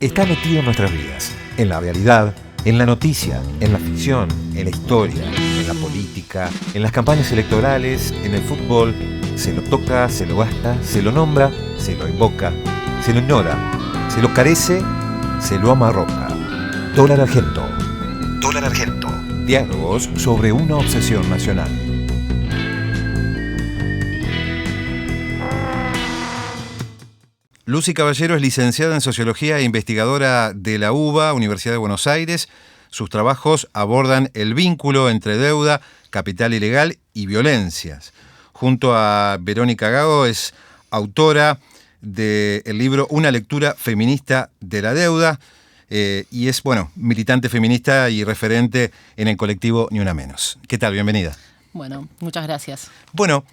Está metido en nuestras vidas, en la realidad, en la noticia, en la ficción, en la historia, en la política, en las campañas electorales, en el fútbol. Se lo toca, se lo gasta, se lo nombra, se lo invoca, se lo ignora, se lo carece, se lo amarroca. Dólar Argento. Dólar Argento. Diálogos sobre una obsesión nacional. Lucy Caballero es licenciada en Sociología e investigadora de la UBA, Universidad de Buenos Aires. Sus trabajos abordan el vínculo entre deuda, capital ilegal y violencias. Junto a Verónica Gago es autora del libro Una lectura feminista de la deuda y es, militante feminista y referente en el colectivo Ni Una Menos. ¿Qué tal? Bienvenida. Bueno, muchas gracias. Bueno,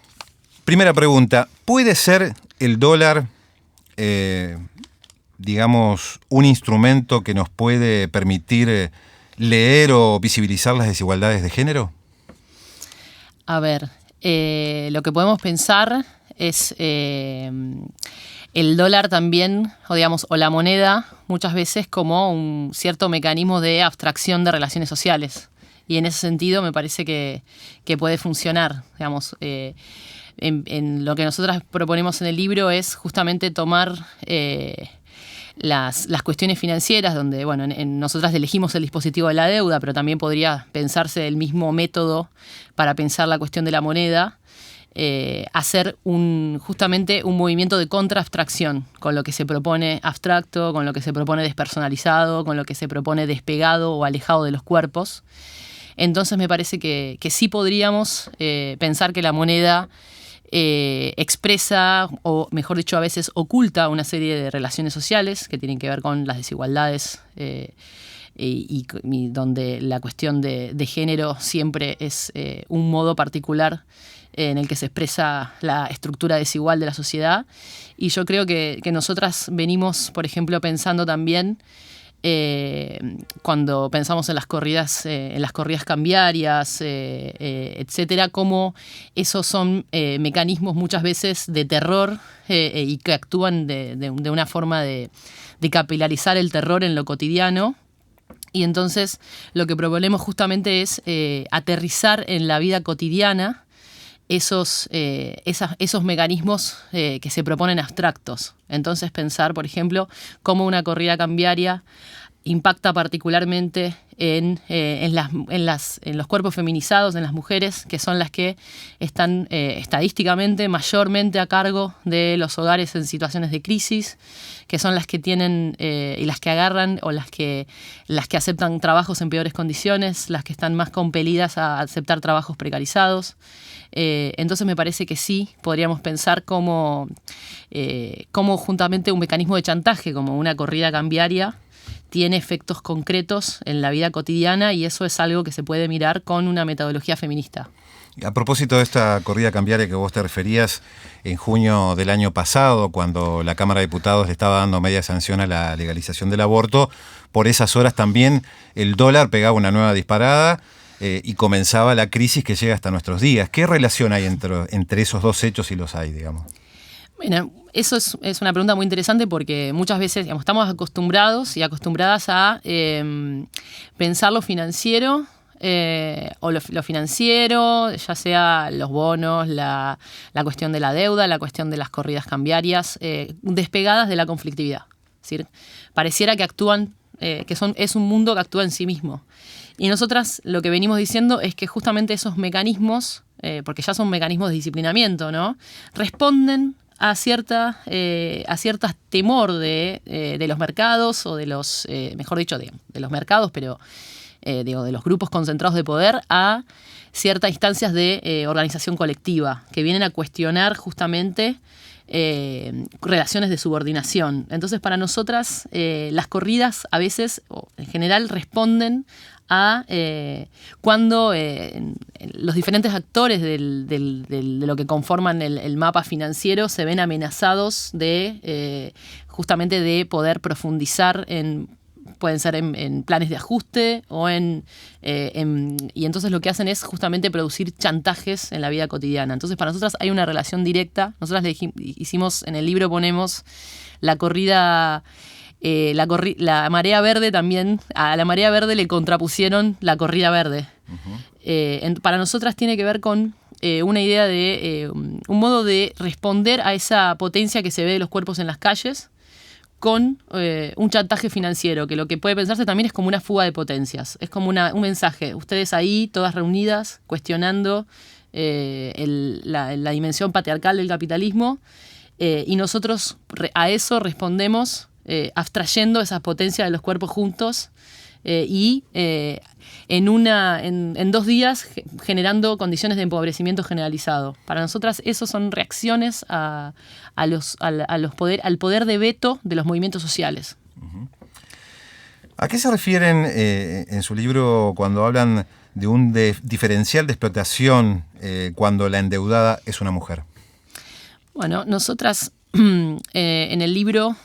primera pregunta. ¿Puede ser el dólar un instrumento que nos puede permitir leer o visibilizar las desigualdades de género? A ver, lo que podemos pensar es el dólar también, o la moneda, muchas veces como un cierto mecanismo de abstracción de relaciones sociales. Y en ese sentido me parece que puede funcionar, En lo que nosotras proponemos en el libro es justamente tomar las cuestiones financieras, donde nosotras elegimos el dispositivo de la deuda, pero también podría pensarse el mismo método para pensar la cuestión de la moneda, hacer justamente un movimiento de contraabstracción con lo que se propone abstracto, con lo que se propone despersonalizado, con lo que se propone despegado o alejado de los cuerpos. Entonces me parece que sí podríamos pensar que la moneda expresa, o mejor dicho, a veces oculta una serie de relaciones sociales que tienen que ver con las desigualdades y donde la cuestión de género siempre es un modo particular en el que se expresa la estructura desigual de la sociedad. Y yo creo que nosotras venimos, por ejemplo, pensando también cuando pensamos en las corridas cambiarias, etcétera, cómo esos son mecanismos muchas veces de terror y que actúan de una forma de capilarizar el terror en lo cotidiano. Y entonces lo que proponemos justamente es aterrizar en la vida cotidiana esos mecanismos que se proponen abstractos. Entonces pensar, por ejemplo, cómo una corrida cambiaria impacta particularmente en los cuerpos feminizados, en las mujeres, que son las que están estadísticamente mayormente a cargo de los hogares en situaciones de crisis, que son las que tienen y las que agarran o las que aceptan trabajos en peores condiciones, las que están más compelidas a aceptar trabajos precarizados. Entonces me parece que sí podríamos pensar como juntamente un mecanismo de chantaje, como una corrida cambiaria, tiene efectos concretos en la vida cotidiana, y eso es algo que se puede mirar con una metodología feminista. A propósito de esta corrida cambiaria que vos te referías, en junio del año pasado, cuando la Cámara de Diputados le estaba dando media sanción a la legalización del aborto, por esas horas también el dólar pegaba una nueva disparada y comenzaba la crisis que llega hasta nuestros días. ¿Qué relación hay entre esos dos hechos, si los hay, digamos? Bueno, eso es una pregunta muy interesante porque muchas veces estamos acostumbrados y acostumbradas a pensar lo financiero o lo financiero, ya sea los bonos, la cuestión de la deuda, la cuestión de las corridas cambiarias, despegadas de la conflictividad. Es decir, pareciera que actúan, es un mundo que actúa en sí mismo. Y nosotras lo que venimos diciendo es que justamente esos mecanismos, porque ya son mecanismos de disciplinamiento, ¿no?, responden a cierta temor de los mercados, o de los, mejor dicho, de los mercados, pero de los grupos concentrados de poder, a ciertas instancias de organización colectiva que vienen a cuestionar justamente relaciones de subordinación. Entonces, para nosotras, las corridas a veces, o en general, responden a cuando los diferentes actores de lo que conforman el mapa financiero se ven amenazados justamente de poder profundizar pueden ser en planes de ajuste y entonces lo que hacen es justamente producir chantajes en la vida cotidiana. Entonces para nosotras hay una relación directa. Nosotras hicimos, en el libro ponemos la corrida la marea verde también, a la marea verde le contrapusieron la corrida verde. Para nosotras tiene que ver con una idea de un modo de responder a esa potencia que se ve de los cuerpos en las calles con un chantaje financiero, que lo que puede pensarse también es como una fuga de potencias. Es como un mensaje. Ustedes ahí, todas reunidas, cuestionando la dimensión patriarcal del capitalismo, y nosotros a eso respondemos abstrayendo esa potencia de los cuerpos juntos y en 2 días generando condiciones de empobrecimiento generalizado. Para nosotras eso son reacciones al poder de veto de los movimientos sociales. ¿A qué se refieren en su libro cuando hablan de un diferencial de explotación cuando la endeudada es una mujer? Bueno, nosotras en el libro,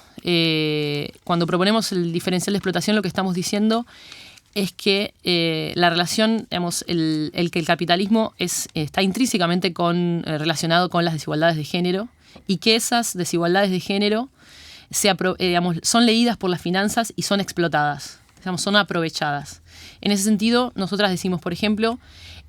cuando proponemos el diferencial de explotación, lo que estamos diciendo es que la relación, digamos, que el capitalismo está intrínsecamente relacionado con las desigualdades de género, y que esas desigualdades de género son leídas por las finanzas y son explotadas, digamos, son aprovechadas. En ese sentido, nosotras decimos, por ejemplo,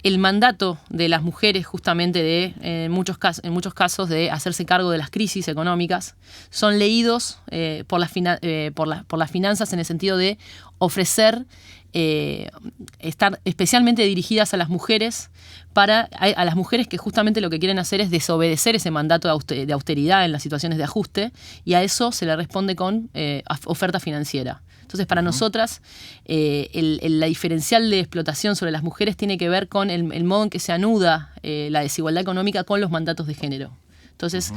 el mandato de las mujeres justamente en muchos casos de hacerse cargo de las crisis económicas son leídos por las finanzas en el sentido de ofrecer, estar especialmente dirigidas a las mujeres, a las mujeres que justamente lo que quieren hacer es desobedecer ese mandato de austeridad en las situaciones de ajuste, y a eso se le responde con oferta financiera. Entonces, para nosotras, la diferencial de explotación sobre las mujeres tiene que ver con el modo en que se anuda la desigualdad económica con los mandatos de género. Entonces,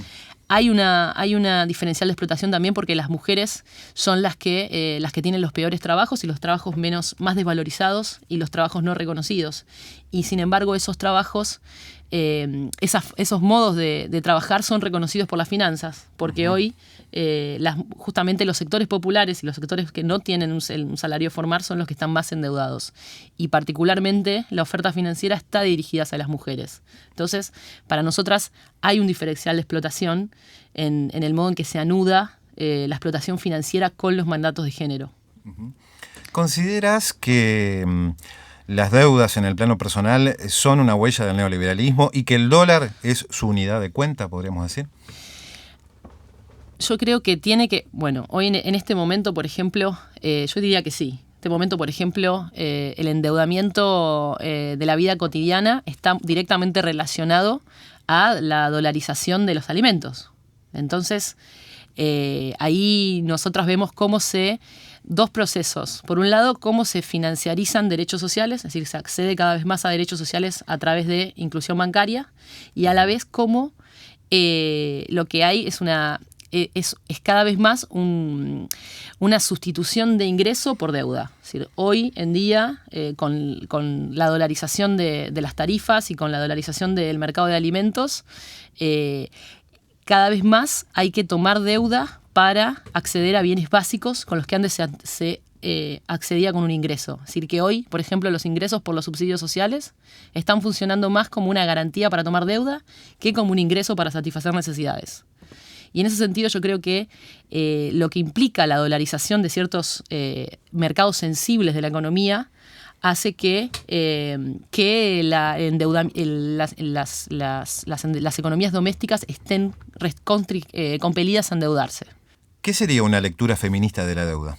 hay una diferencial de explotación también porque las mujeres son las que tienen los peores trabajos y los trabajos más desvalorizados y los trabajos no reconocidos. Y sin embargo, esos trabajos, esos modos de trabajar son reconocidos por las finanzas, porque hoy justamente los sectores populares y los sectores que no tienen un salario formal son los que están más endeudados. Y particularmente la oferta financiera está dirigida hacia las mujeres. Entonces, para nosotras hay un diferencial de explotación en el modo en que se anuda la explotación financiera con los mandatos de género. ¿Consideras que las deudas en el plano personal son una huella del neoliberalismo y que el dólar es su unidad de cuenta, podríamos decir? Yo creo que hoy en este momento, por ejemplo, yo diría que sí. En este momento, por ejemplo, el endeudamiento de la vida cotidiana está directamente relacionado a la dolarización de los alimentos. Entonces, ahí nosotras vemos dos procesos. Por un lado, cómo se financiarizan derechos sociales, es decir, se accede cada vez más a derechos sociales a través de inclusión bancaria, y a la vez cómo lo que hay es cada vez más una sustitución de ingreso por deuda. Es decir, hoy en día, con la dolarización de las tarifas y con la dolarización del mercado de alimentos, cada vez más hay que tomar deuda para acceder a bienes básicos con los que antes se accedía con un ingreso. Es decir, que hoy, por ejemplo, los ingresos por los subsidios sociales están funcionando más como una garantía para tomar deuda que como un ingreso para satisfacer necesidades. Y en ese sentido yo creo que lo que implica la dolarización de ciertos mercados sensibles de la economía hace que las economías domésticas estén compelidas a endeudarse. ¿Qué sería una lectura feminista de la deuda?